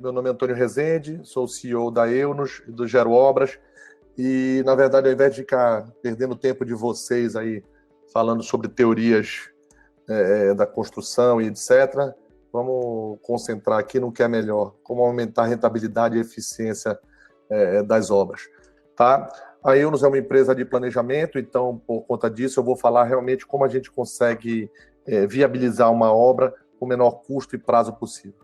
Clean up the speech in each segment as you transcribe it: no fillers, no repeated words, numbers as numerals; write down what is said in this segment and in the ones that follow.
meu nome é Antônio Rezende, sou o CEO da Eunos e do Gero Obras. E, na verdade, ao invés de ficar perdendo tempo de vocês aí falando sobre teorias da construção e etc., vamos concentrar aqui no que é melhor, como aumentar a rentabilidade e eficiência das obras. Tá? A Eunos é uma empresa de planejamento, então, por conta disso, eu vou falar realmente como a gente consegue viabilizar uma obra com o menor custo e prazo possível.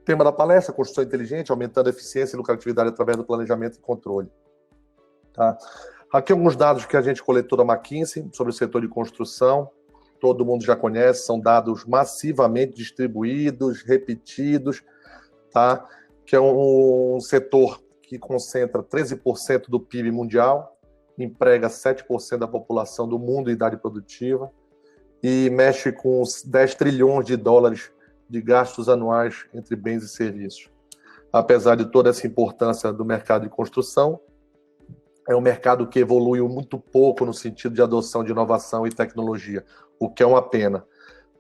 Tema da palestra, construção inteligente, aumentando a eficiência e lucratividade através do planejamento e controle. Tá? Aqui alguns dados que a gente coletou da McKinsey sobre o setor de construção, todo mundo já conhece, são dados massivamente distribuídos, repetidos, tá? Que é um setor que concentra 13% do PIB mundial, emprega 7% da população do mundo em idade produtiva e mexe com 10 trilhões de dólares de gastos anuais entre bens e serviços. Apesar de toda essa importância do mercado de construção, é um mercado que evoluiu muito pouco no sentido de adoção de inovação e tecnologia, o que é uma pena.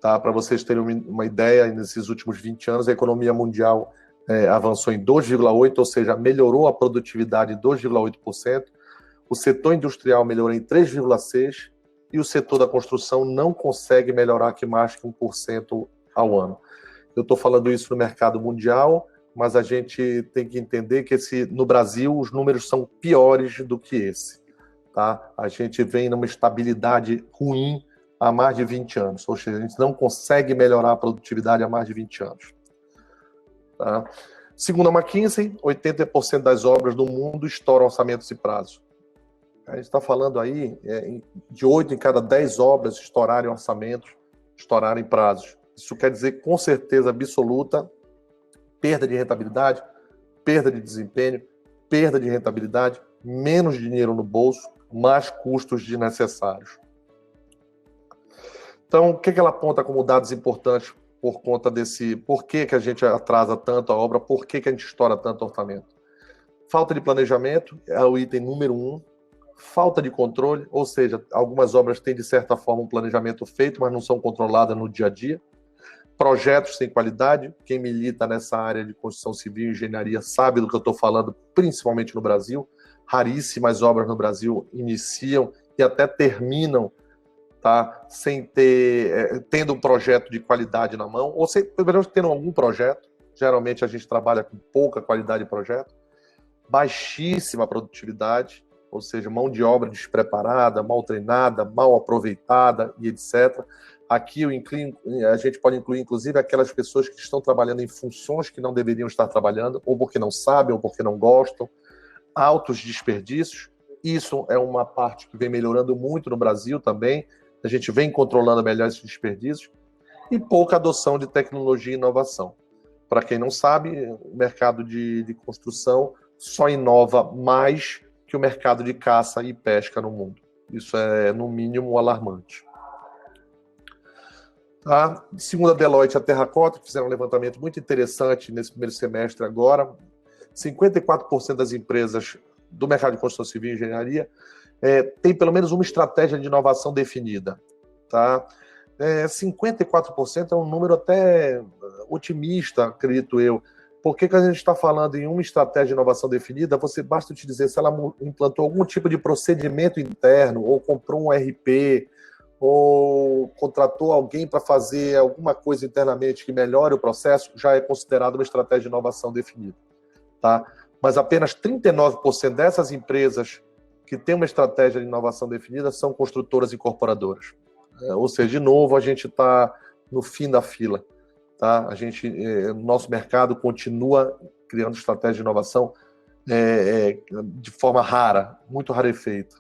Tá? Para vocês terem uma ideia, nesses últimos 20 anos, a economia mundial avançou em 2,8%, ou seja, melhorou a produtividade em 2,8%, o setor industrial melhorou em 3,6%, e o setor da construção não consegue melhorar que mais que 1% ao ano. Eu estou falando isso no mercado mundial, mas a gente tem que entender que no Brasil os números são piores do que esse. Tá? A gente vem numa estabilidade ruim há mais de 20 anos, ou seja, a gente não consegue melhorar a produtividade há mais de 20 anos. Tá? Segundo a McKinsey, 80% das obras do mundo estouram orçamentos e prazos. A gente está falando aí de 8 em cada 10 obras estourarem orçamentos, estourarem prazos. Isso quer dizer, com certeza absoluta, perda de rentabilidade, perda de desempenho, perda de rentabilidade, menos dinheiro no bolso, mais custos desnecessários. Então, o que ela aponta como dados importantes por conta desse... Por que a gente atrasa tanto a obra? Por que a gente estoura tanto o orçamento? Falta de planejamento é o item número 1. Falta de controle, ou seja, algumas obras têm, de certa forma, um planejamento feito, mas não são controladas no dia a dia. Projetos sem qualidade, quem milita nessa área de construção civil e engenharia sabe do que eu estou falando, principalmente no Brasil. Raríssimas obras no Brasil iniciam e até terminam, tá, sem tendo um projeto de qualidade na mão, ou pelo menos tendo algum projeto. Geralmente a gente trabalha com pouca qualidade de projeto, baixíssima produtividade, ou seja, mão de obra despreparada, mal treinada, mal aproveitada e etc. Aqui a gente pode incluir, inclusive, aquelas pessoas que estão trabalhando em funções que não deveriam estar trabalhando, ou porque não sabem, ou porque não gostam, altos desperdícios. Isso é uma parte que vem melhorando muito no Brasil também, a gente vem controlando melhor esses desperdícios, e pouca adoção de tecnologia e inovação. Para quem não sabe, o mercado de construção só inova mais que o mercado de caça e pesca no mundo. Isso é, no mínimo, alarmante. Tá? Segundo a Deloitte e a Terracotta, que fizeram um levantamento muito interessante nesse primeiro semestre agora, 54% das empresas do mercado de construção civil e engenharia tem pelo menos uma estratégia de inovação definida. Tá? 54% é um número até otimista, acredito eu. Por que a gente está falando em uma estratégia de inovação definida? Basta te dizer se ela implantou algum tipo de procedimento interno, ou comprou um RP, ou contratou alguém para fazer alguma coisa internamente que melhore o processo, já é considerado uma estratégia de inovação definida. Tá? Mas apenas 39% dessas empresas que têm uma estratégia de inovação definida são construtoras e incorporadoras. Ou seja, de novo, a gente está no fim da fila. Tá? Nosso mercado continua criando estratégia de inovação de forma rara, muito rarefeita.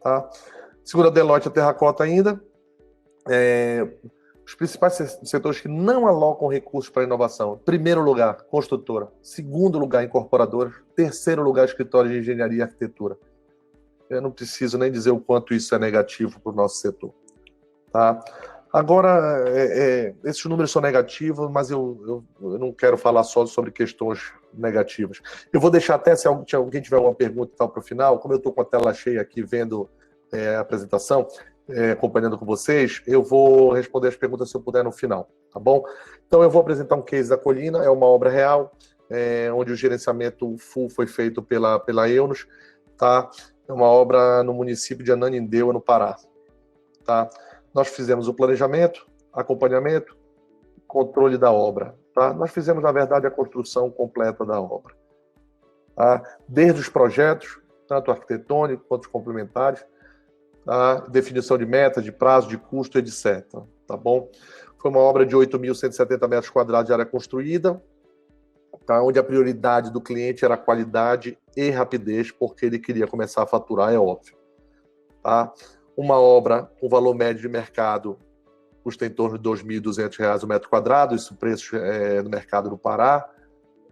Tá? Segundo a Deloitte e a Terracotta ainda, os principais setores que não alocam recursos para inovação: primeiro lugar, construtora; segundo lugar, incorporadora; terceiro lugar, escritório de engenharia e arquitetura. Eu não preciso nem dizer o quanto isso é negativo para o nosso setor. Tá? Agora, esses números são negativos, mas eu não quero falar só sobre questões negativas. Eu vou deixar até, se alguém tiver uma pergunta para o final, como eu estou com a tela cheia aqui vendo a apresentação, acompanhando com vocês, eu vou responder as perguntas se eu puder no final, tá bom? Então eu vou apresentar um case da Colina, é uma obra real, onde o gerenciamento full foi feito pela Eunos, tá? É uma obra no município de Ananindeua, no Pará, tá? Nós fizemos o planejamento, acompanhamento, controle da obra, tá? Nós fizemos, na verdade, a construção completa da obra, tá? Desde os projetos, tanto arquitetônico quanto os complementares, tá? Definição de metas, de prazo, de custo, etc. Tá bom? Foi uma obra de 8.170 metros quadrados de área construída, tá? Onde a prioridade do cliente era qualidade e rapidez, porque ele queria começar a faturar, é óbvio. Tá? Uma obra com valor médio de mercado custa em torno de R$ 2.200 o metro quadrado, isso preço no mercado do Pará,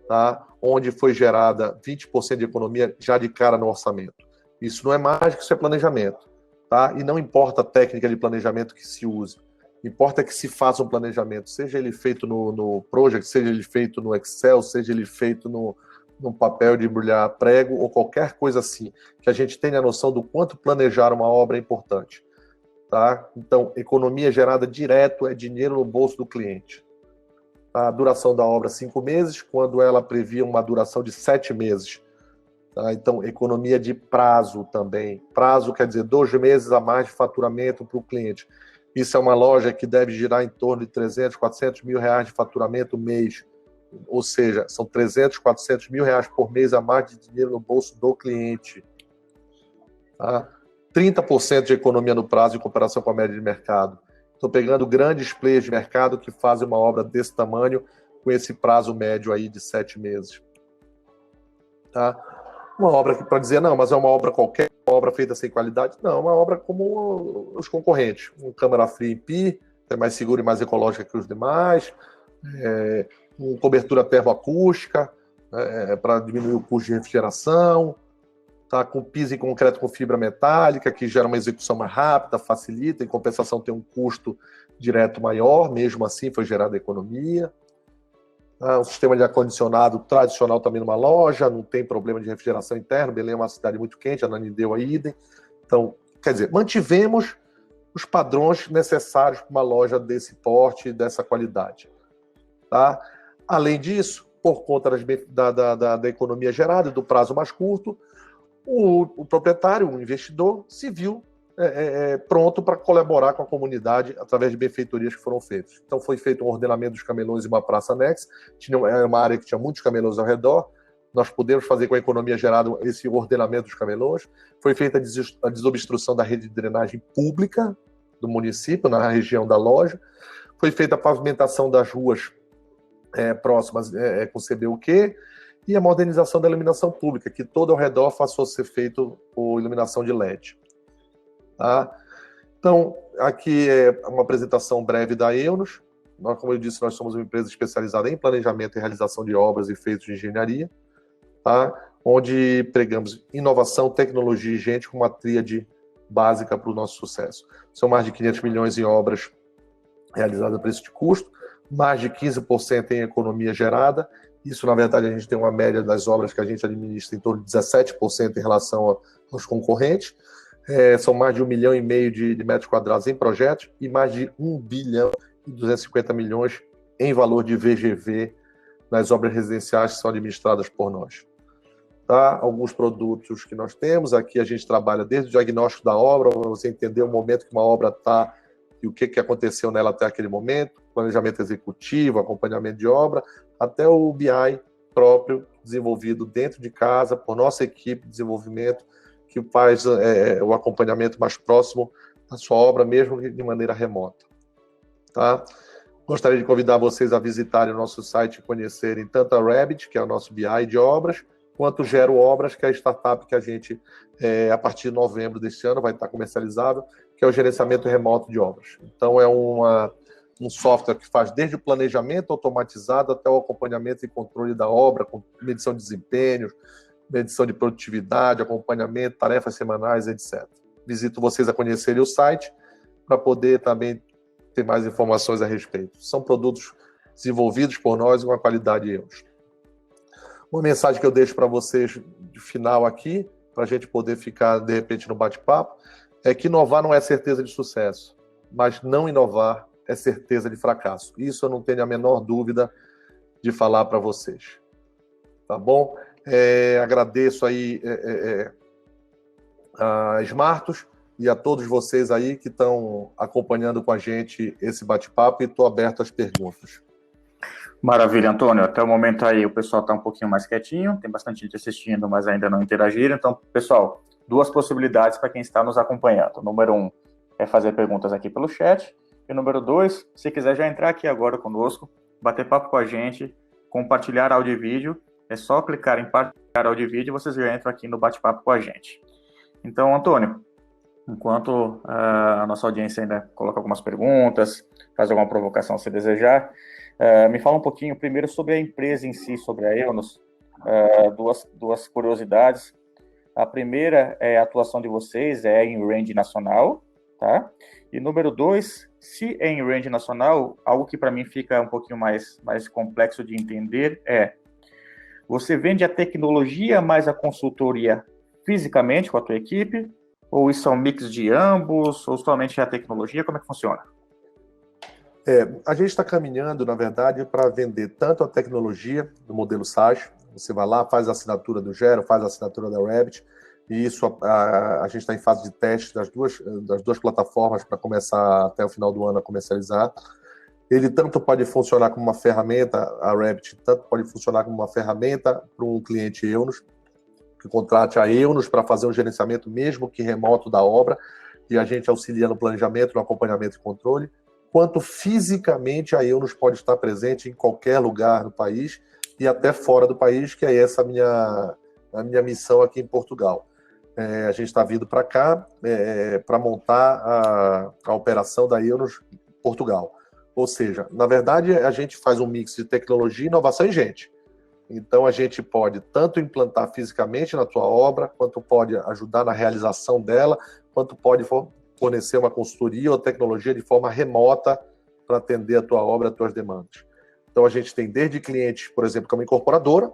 tá? Onde foi gerada 20% de economia já de cara no orçamento. Isso não é mágica, isso é planejamento. Tá? E não importa a técnica de planejamento que se use, importa que se faça um planejamento, seja ele feito no Project, seja ele feito no Excel, seja ele feito no papel de embrulhar prego ou qualquer coisa assim, que a gente tenha a noção do quanto planejar uma obra é importante. Tá? Então, economia gerada direto é dinheiro no bolso do cliente. Tá? A duração da obra 5 meses, quando ela previa uma duração de 7 meses. Tá? Então, economia de prazo também. Prazo quer dizer 2 meses a mais de faturamento para o cliente. Isso é uma loja que deve girar em torno de 300, 400 mil reais de faturamento mês. Ou seja, são 300, 400 mil reais por mês a mais de dinheiro no bolso do cliente. Tá? 30% de economia no prazo em comparação com a média de mercado. Estou pegando grandes players de mercado que fazem uma obra desse tamanho com esse prazo médio aí de 7 meses. Tá? Uma obra que, para dizer, não, mas é uma obra qualquer, uma obra feita sem qualidade. Não, uma obra como os concorrentes. Um câmara fria em PI, é mais segura e mais ecológica que os demais. Com cobertura termoacústica, para diminuir o custo de refrigeração. Tá, com piso em concreto com fibra metálica, que gera uma execução mais rápida, facilita, em compensação tem um custo direto maior, mesmo assim foi gerada economia. Tá, um sistema de ar-condicionado tradicional também numa loja, não tem problema de refrigeração interna, Belém é uma cidade muito quente, Ananindeua idem. Então, quer dizer, mantivemos os padrões necessários para uma loja desse porte e dessa qualidade. Tá? Além disso, por conta da economia gerada, do prazo mais curto, o proprietário, o investidor, se viu pronto para colaborar com a comunidade através de benfeitorias que foram feitas. Então foi feito um ordenamento dos camelões em uma praça anexa, era uma área que tinha muitos camelões ao redor, nós pudemos fazer com a economia gerada esse ordenamento dos camelões, foi feita a desobstrução da rede de drenagem pública do município, na região da loja, foi feita a pavimentação das ruas próximas com CBUQ, e a modernização da iluminação pública, que todo ao redor passou a ser feito por iluminação de LED. Tá? Então, aqui é uma apresentação breve da Eunos. Nós, como eu disse, nós somos uma empresa especializada em planejamento e realização de obras e feitos de engenharia, tá? Onde pregamos inovação, tecnologia e gente como uma tríade básica para o nosso sucesso. São mais de 500 milhões em obras realizadas a preço de custo, mais de 15% em economia gerada. Isso, na verdade, a gente tem uma média das obras que a gente administra em torno de 17% em relação aos concorrentes. São mais de 1,5 milhão de metros quadrados em projetos e mais de 1 bilhão e 250 milhões em valor de VGV nas obras residenciais que são administradas por nós. Tá? Alguns produtos que nós temos, aqui a gente trabalha desde o diagnóstico da obra, para você entender o momento que uma obra está e o que aconteceu nela até aquele momento, planejamento executivo, acompanhamento de obra, até o BI próprio, desenvolvido dentro de casa, por nossa equipe de desenvolvimento, que faz o acompanhamento mais próximo da sua obra, mesmo de maneira remota. Tá? Gostaria de convidar vocês a visitarem o nosso site e conhecerem tanto a Rabbit, que é o nosso BI de obras, quanto o Gero Obras, que é a startup que a gente, a partir de novembro deste ano, vai estar comercializável, que é o gerenciamento remoto de obras. Então, é um software que faz desde o planejamento automatizado até o acompanhamento e controle da obra, com medição de desempenho, medição de produtividade, acompanhamento, tarefas semanais, etc. Visito vocês a conhecerem o site para poder também ter mais informações a respeito. São produtos desenvolvidos por nós com uma qualidade EUS. Uma mensagem que eu deixo para vocês de final aqui, para a gente poder ficar, de repente, no bate-papo, é que inovar não é certeza de sucesso, mas não inovar é certeza de fracasso. Isso eu não tenho a menor dúvida de falar para vocês. Tá bom? Agradeço aí a Smartus e a todos vocês aí que estão acompanhando com a gente esse bate-papo e estou aberto às perguntas. Maravilha, Antônio. Até o momento aí o pessoal está um pouquinho mais quietinho, tem bastante gente assistindo, mas ainda não interagiram. Então, pessoal, 2 possibilidades para quem está nos acompanhando. Número 1 é fazer perguntas aqui pelo chat. E número 2, se quiser já entrar aqui agora conosco, bater papo com a gente, compartilhar áudio e vídeo, é só clicar em partilhar áudio e vídeo e vocês já entram aqui no bate-papo com a gente. Então, Antônio, enquanto a nossa audiência ainda coloca algumas perguntas, faz alguma provocação se desejar, me fala um pouquinho primeiro sobre a empresa em si, sobre a EONOS. Duas curiosidades. A primeira é a atuação de vocês, é em range nacional, tá? E número 2, se é em range nacional, algo que para mim fica um pouquinho mais complexo de entender você vende a tecnologia mais a consultoria fisicamente com a tua equipe, ou isso é um mix de ambos, ou somente a tecnologia, como é que funciona? A gente está caminhando, na verdade, para vender tanto a tecnologia do modelo SaaS, você vai lá, faz a assinatura do Gero, faz a assinatura da Rabbit, e isso a gente está em fase de teste das duas plataformas para começar até o final do ano a comercializar. Ele tanto pode funcionar como uma ferramenta, a Rabbit, tanto pode funcionar como uma ferramenta para um cliente EONOS, que contrate a EONOS para fazer um gerenciamento, mesmo que remoto, da obra, e a gente auxilia no planejamento, no acompanhamento e controle, quanto fisicamente a EONOS pode estar presente em qualquer lugar do país e até fora do país, que é essa a minha missão aqui em Portugal. A gente está vindo para cá para montar a operação da EONOS Portugal. Ou seja, na verdade, a gente faz um mix de tecnologia, inovação e gente. Então, a gente pode tanto implantar fisicamente na tua obra, quanto pode ajudar na realização dela, quanto pode fornecer uma consultoria ou tecnologia de forma remota para atender a tua obra, as tuas demandas. Então, a gente tem desde clientes, por exemplo, que é uma incorporadora,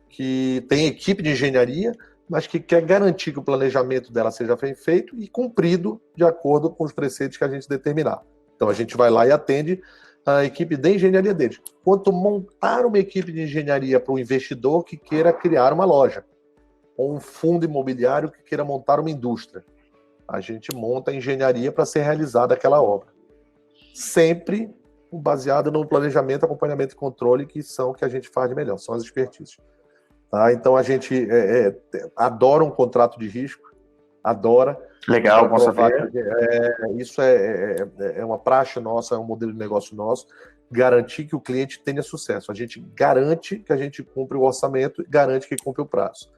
que tem equipe de engenharia, mas que quer garantir que o planejamento dela seja bem feito e cumprido de acordo com os preceitos que a gente determinar. Então, a gente vai lá e atende a equipe de engenharia deles. Quanto montar uma equipe de engenharia para um investidor que queira criar uma loja, ou um fundo imobiliário que queira montar uma indústria. A gente monta a engenharia para ser realizada aquela obra. Sempre baseado no planejamento, acompanhamento e controle, que são o que a gente faz de melhor, são as expertises. Tá? Então, a gente adora um contrato de risco, adora. Legal, bom saber. Isso é uma praxe nossa, é um modelo de negócio nosso, garantir que o cliente tenha sucesso. A gente garante que a gente cumpre o orçamento, garante que cumpre o prazo.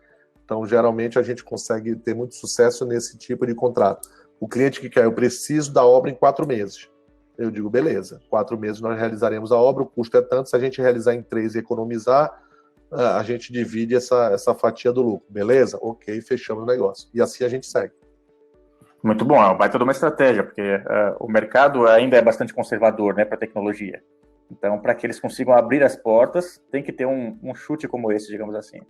Então, geralmente, a gente consegue ter muito sucesso nesse tipo de contrato. O cliente que quer, eu preciso da obra em 4 meses. Eu digo, beleza, 4 meses nós realizaremos a obra, o custo é tanto, se a gente realizar em 3 e economizar, a gente divide essa fatia do lucro. Beleza? Ok, fechamos o negócio. E assim a gente segue. Muito bom, é uma baita de uma estratégia, porque o mercado ainda é bastante conservador, né, para a tecnologia. Então, para que eles consigam abrir as portas, tem que ter um chute como esse, digamos assim.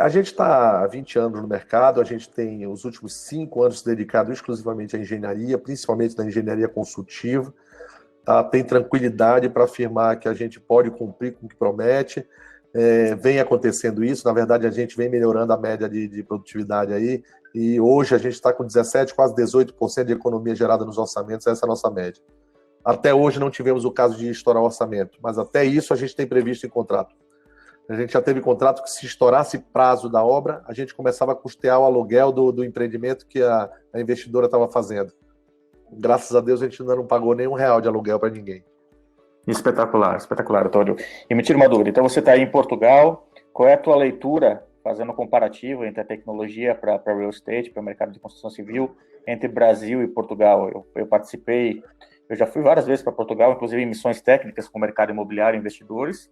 A gente está há 20 anos no mercado, a gente tem os últimos 5 anos dedicado exclusivamente à engenharia, principalmente na engenharia consultiva. Tem tranquilidade para afirmar que a gente pode cumprir com o que promete. Vem acontecendo isso, na verdade a gente vem melhorando a média de produtividade aí, e hoje a gente está com 17%, quase 18% de economia gerada nos orçamentos, essa é a nossa média. Até hoje não tivemos o caso de estourar o orçamento, mas até isso a gente tem previsto em contrato. A gente já teve contrato que, se estourasse prazo da obra, a gente começava a custear o aluguel do empreendimento que a investidora estava fazendo. Graças a Deus a gente ainda não pagou nem R$1 de aluguel para ninguém. Espetacular, espetacular, Antônio. E me tira uma dúvida, então você está aí em Portugal, qual é a tua leitura, fazendo um comparativo entre a tecnologia para real estate, para o mercado de construção civil, entre Brasil e Portugal? Eu participei, eu já fui várias vezes para Portugal, inclusive em missões técnicas com o mercado imobiliário e investidores,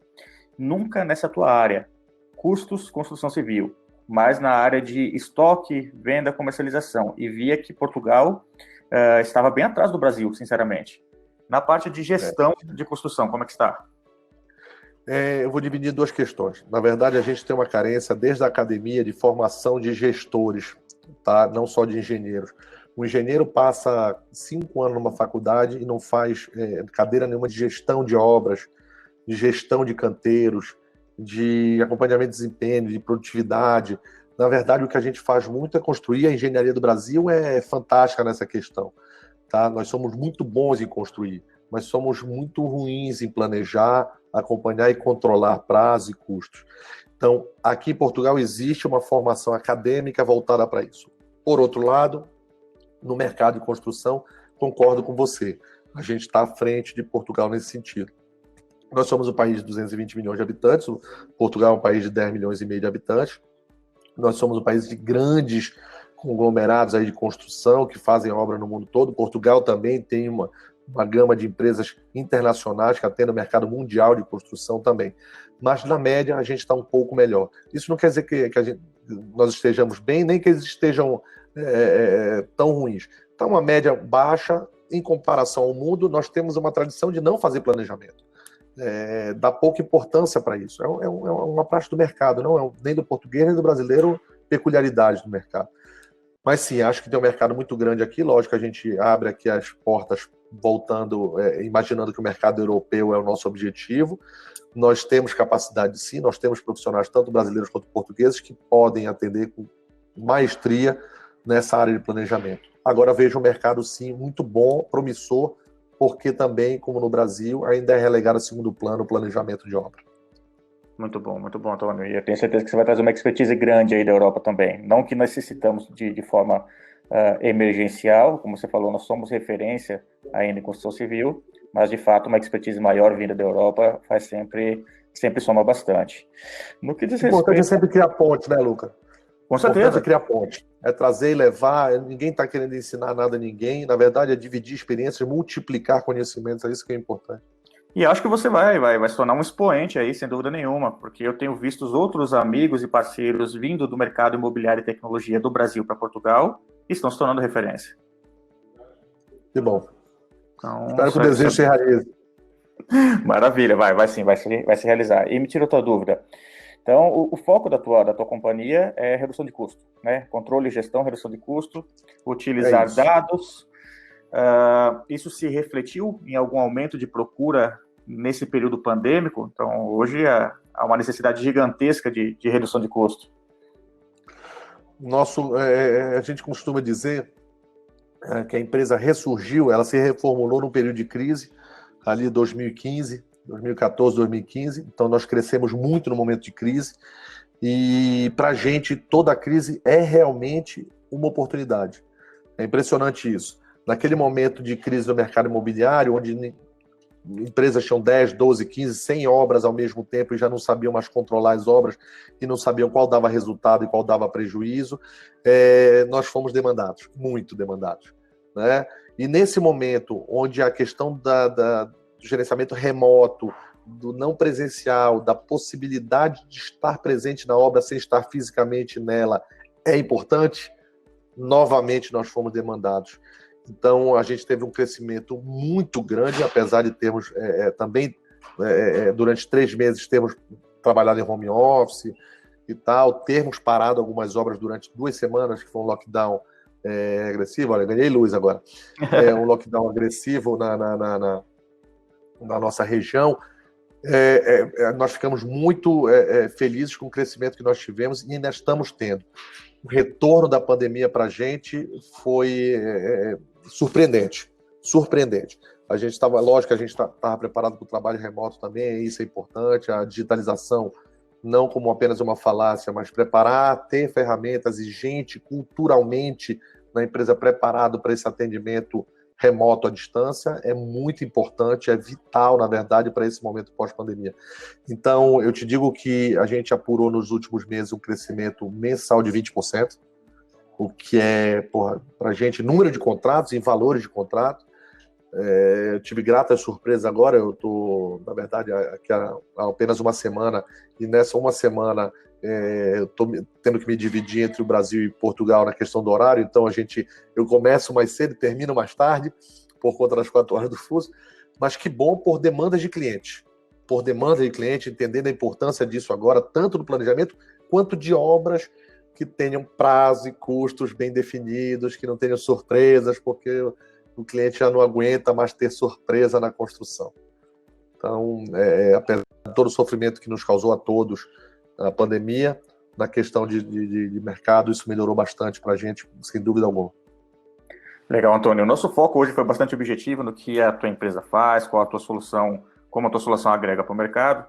nunca nessa tua área, custos, construção civil, mas na área de estoque, venda, comercialização, e via que Portugal estava bem atrás do Brasil, sinceramente. Na parte de gestão de construção, como é que está? Eu vou dividir 2 questões. Na verdade, a gente tem uma carência desde a academia de formação de gestores, tá? Não só de engenheiros. O engenheiro passa 5 anos numa faculdade e não faz cadeira nenhuma de gestão de obras, de gestão de canteiros, de acompanhamento de desempenho, de produtividade. Na verdade, o que a gente faz muito é construir. A engenharia do Brasil é fantástica nessa questão. Tá? Nós somos muito bons em construir, mas somos muito ruins em planejar, acompanhar e controlar prazos e custos. Então, aqui em Portugal existe uma formação acadêmica voltada para isso. Por outro lado, no mercado de construção, concordo com você. A gente está à frente de Portugal nesse sentido. Nós somos um país de 220 milhões de habitantes, Portugal é um país de 10 milhões e meio de habitantes. Nós somos um país de grandes conglomerados aí de construção que fazem obra no mundo todo. Portugal também tem uma gama de empresas internacionais que atendem o mercado mundial de construção também. Mas, na média, a gente está um pouco melhor. Isso não quer dizer que nós estejamos bem, nem que eles estejam tão ruins. Está uma média baixa em comparação ao mundo. Nós temos uma tradição de não fazer planejamento. Dá pouca importância para isso. É uma praxe do mercado, não é nem do português nem do brasileiro, peculiaridade do mercado. Mas sim, acho que tem um mercado muito grande aqui. Lógico que a gente abre aqui as portas voltando, imaginando que o mercado europeu é o nosso objetivo. Nós temos capacidade sim, nós temos profissionais, tanto brasileiros quanto portugueses, que podem atender com maestria nessa área de planejamento. Agora vejo um mercado sim muito bom, promissor, porque também, como no Brasil, ainda é relegado a segundo plano o planejamento de obra. Muito bom, Antônio. E eu tenho certeza que você vai trazer uma expertise grande aí da Europa também. Não que necessitamos de forma emergencial, como você falou, nós somos referência ainda em construção civil, mas, de fato, uma expertise maior vinda da Europa faz sempre soma bastante. No que diz respeito... Importante é sempre criar ponte, né, Luca? Com certeza. É criar ponte. É trazer e levar. Ninguém está querendo ensinar nada a ninguém. Na verdade, é dividir experiências, multiplicar conhecimentos. É isso que é importante. E acho que você vai se tornar um expoente aí, sem dúvida nenhuma, porque eu tenho visto os outros amigos e parceiros vindo do mercado imobiliário e tecnologia do Brasil para Portugal e estão se tornando referência. Que bom. Então, espero que o desejo se realize. Maravilha, vai se realizar. E me tira outra dúvida. Então, o foco da tua companhia é redução de custo, né? Controle, gestão, redução de custo, utilizar dados. Isso se refletiu em algum aumento de procura nesse período pandêmico? Então, hoje há uma necessidade gigantesca de redução de custo. A gente costuma dizer que a empresa ressurgiu, ela se reformulou num período de crise, ali 2015, 2014, 2015, então nós crescemos muito no momento de crise, e para a gente toda a crise é realmente uma oportunidade. É impressionante isso. Naquele momento de crise do mercado imobiliário, onde empresas tinham 10, 12, 15, 100 obras ao mesmo tempo e já não sabiam mais controlar as obras e não sabiam qual dava resultado e qual dava prejuízo, nós fomos demandados, muito demandados, né? E nesse momento, onde a questão do gerenciamento remoto, do não presencial, da possibilidade de estar presente na obra sem estar fisicamente nela é importante, novamente nós fomos demandados. Então, a gente teve um crescimento muito grande, apesar de termos também, durante 3 meses, termos trabalhado em home office e tal, termos parado algumas obras durante 2 semanas, que foi um lockdown agressivo. Olha, ganhei luz agora. Um lockdown agressivo na nossa região. Nós ficamos muito felizes com o crescimento que nós tivemos e ainda estamos tendo. O retorno da pandemia para a gente foi surpreendente. A gente estava, lógico que a gente estava preparado para o trabalho remoto também, isso é importante, a digitalização não como apenas uma falácia, mas preparar, ter ferramentas e gente culturalmente na empresa preparado para esse atendimento remoto à distância é muito importante, é vital, na verdade, para esse momento pós-pandemia. Então, eu te digo que a gente apurou nos últimos meses um crescimento mensal de 20%, o que é, para a gente, número de contratos em valores de contrato. Eu tive gratas surpresas agora, eu estou, na verdade, aqui há apenas uma semana, e nessa uma semana eu estou tendo que me dividir entre o Brasil e Portugal na questão do horário, então eu começo mais cedo e termino mais tarde, por conta das 4 horas do fuso, mas que bom por demandas de cliente, entendendo a importância disso agora, tanto no planejamento, quanto de obras que tenham prazo e custos bem definidos, que não tenham surpresas, porque o cliente já não aguenta mais ter surpresa na construção. Então, apesar de todo o sofrimento que nos causou a todos a pandemia, na questão de mercado, isso melhorou bastante para a gente, sem dúvida alguma. Legal, Antônio. O nosso foco hoje foi bastante objetivo no que a tua empresa faz, qual a tua solução, como a tua solução agrega para o mercado.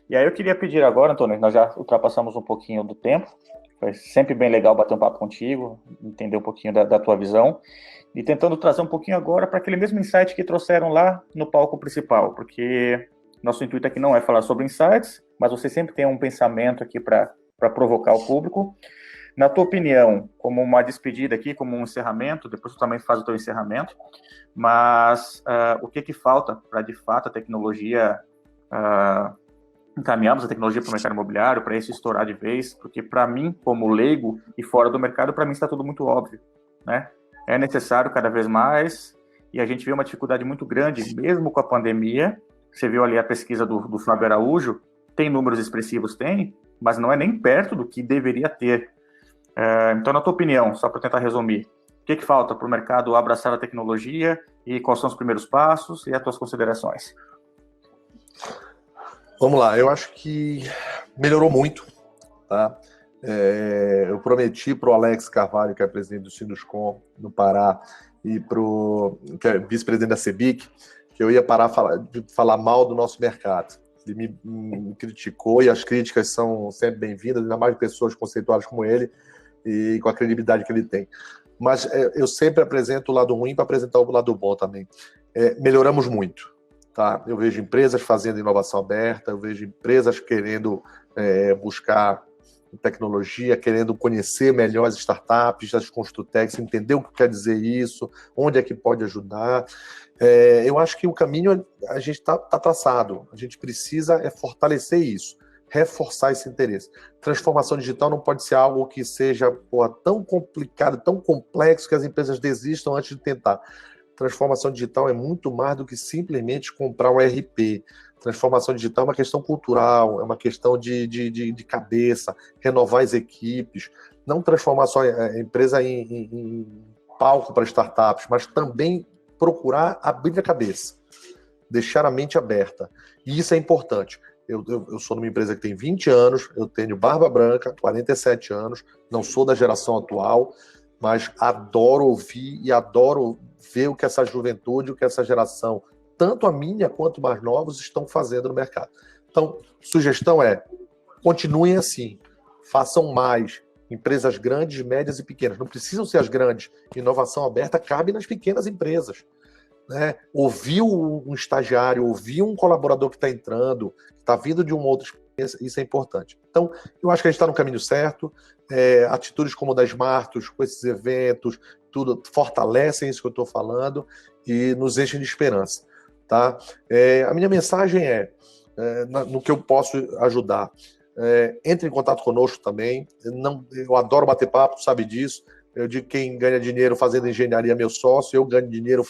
E aí eu queria pedir agora, Antônio, nós já ultrapassamos um pouquinho do tempo, foi sempre bem legal bater um papo contigo, entender um pouquinho da tua visão, e tentando trazer um pouquinho agora para aquele mesmo insight que trouxeram lá no palco principal, porque nosso intuito aqui não é falar sobre insights, mas você sempre tem um pensamento aqui para provocar o público. Na tua opinião, como uma despedida aqui, como um encerramento, depois tu também faz o teu encerramento, mas o que falta para, de fato, a tecnologia, encaminharmos a tecnologia para o mercado imobiliário, para isso estourar de vez? Porque para mim, como leigo e fora do mercado, para mim está tudo muito óbvio, né? É necessário cada vez mais, e a gente vê uma dificuldade muito grande, mesmo com a pandemia. Você viu ali a pesquisa do Fábio Araújo, tem números expressivos, tem, mas não é nem perto do que deveria ter. Então, na tua opinião, só para tentar resumir, o que falta para o mercado abraçar a tecnologia e quais são os primeiros passos e as tuas considerações? Vamos lá, eu acho que melhorou muito, tá? Eu prometi para o Alex Carvalho, que é presidente do Sinduscom no Pará, e que é vice-presidente da CEBIC, que eu ia parar de falar mal do nosso mercado. Ele me criticou, e as críticas são sempre bem-vindas, ainda mais de pessoas conceituadas como ele, e com a credibilidade que ele tem. Mas eu sempre apresento o lado ruim para apresentar o lado bom também. Melhoramos muito, tá? Eu vejo empresas fazendo inovação aberta, eu vejo empresas querendo buscar tecnologia, querendo conhecer melhor as startups, as construtechs, entender o que quer dizer isso, onde é que pode ajudar. Eu acho que o caminho a gente está traçado, a gente precisa fortalecer isso, reforçar esse interesse. Transformação digital não pode ser algo que seja tão complicado, tão complexo que as empresas desistam antes de tentar. Transformação digital é muito mais do que simplesmente comprar um ERP. Transformação digital é uma questão cultural, é uma questão de cabeça, renovar as equipes, não transformar só a empresa em palco para startups, mas também procurar abrir a cabeça, deixar a mente aberta. E isso é importante. Eu sou numa empresa que tem 20 anos, eu tenho barba branca, 47 anos, não sou da geração atual, mas adoro ouvir e adoro ver o que essa juventude, o que essa geração, tanto a minha quanto mais novos, estão fazendo no mercado. Então, sugestão continuem assim, façam mais, empresas grandes, médias e pequenas. Não precisam ser as grandes. Inovação aberta cabe nas pequenas empresas. Né? Ouvir um estagiário, ouvir um colaborador que está entrando, que está vindo de uma outra experiência, isso é importante. Então, eu acho que a gente está no caminho certo. Atitudes como da Smartus, com esses eventos, tudo fortalecem isso que eu estou falando e nos enchem de esperança. Tá? A minha mensagem no que eu posso ajudar. Entre em contato conosco também. Eu adoro bater papo, sabe disso. Eu digo que quem ganha dinheiro fazendo engenharia é meu sócio, eu ganho dinheiro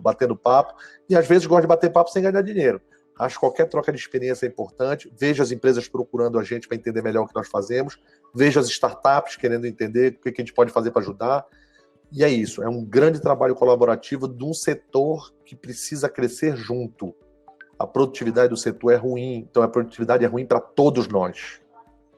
batendo papo, e às vezes gosto de bater papo sem ganhar dinheiro. Acho que qualquer troca de experiência é importante. Vejo as empresas procurando a gente para entender melhor o que nós fazemos. Vejo as startups querendo entender o que a gente pode fazer para ajudar. E é isso, é um grande trabalho colaborativo de um setor que precisa crescer junto. A produtividade do setor é ruim, então a produtividade é ruim para todos nós.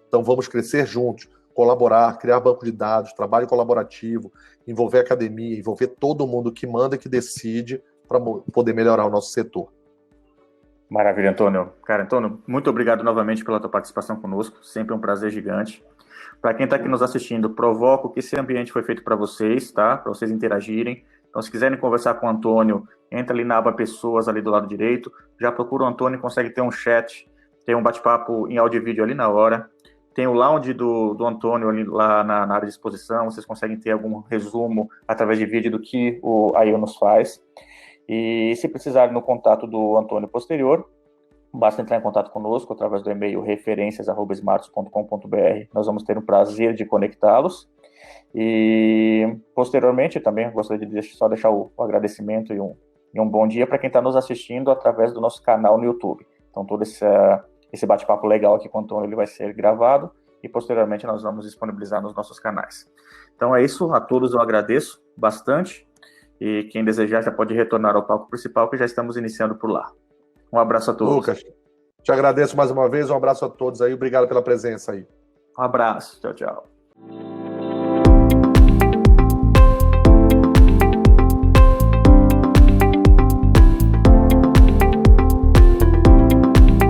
Então vamos crescer juntos, colaborar, criar banco de dados, trabalho colaborativo, envolver a academia, envolver todo mundo que manda e que decide para poder melhorar o nosso setor. Maravilha, Antônio. Cara, Antônio, muito obrigado novamente pela tua participação conosco, sempre um prazer gigante. Para quem está aqui nos assistindo, provoco que esse ambiente foi feito para vocês, tá? Para vocês interagirem. Então, se quiserem conversar com o Antônio, entra ali na aba Pessoas, ali do lado direito, já procura o Antônio, consegue ter um chat, tem um bate-papo em áudio e vídeo ali na hora. Tem o lounge do Antônio ali lá na área de exposição, vocês conseguem ter algum resumo através de vídeo do que a AEO nos faz. E se precisarem no contato do Antônio posterior, basta entrar em contato conosco através do e-mail referencias@smartus.com.br. Nós vamos ter o prazer de conectá-los. E posteriormente também gostaria de só deixar o agradecimento e um bom dia para quem está nos assistindo através do nosso canal no YouTube. Então todo esse bate-papo legal aqui com o Antônio ele vai ser gravado e posteriormente nós vamos disponibilizar nos nossos canais. Então é isso, a todos eu agradeço bastante, e quem desejar já pode retornar ao palco principal, que já estamos iniciando por lá. Um abraço a todos. Lucas, te agradeço mais uma vez, um abraço a todos aí, obrigado pela presença aí. Um abraço, tchau, tchau.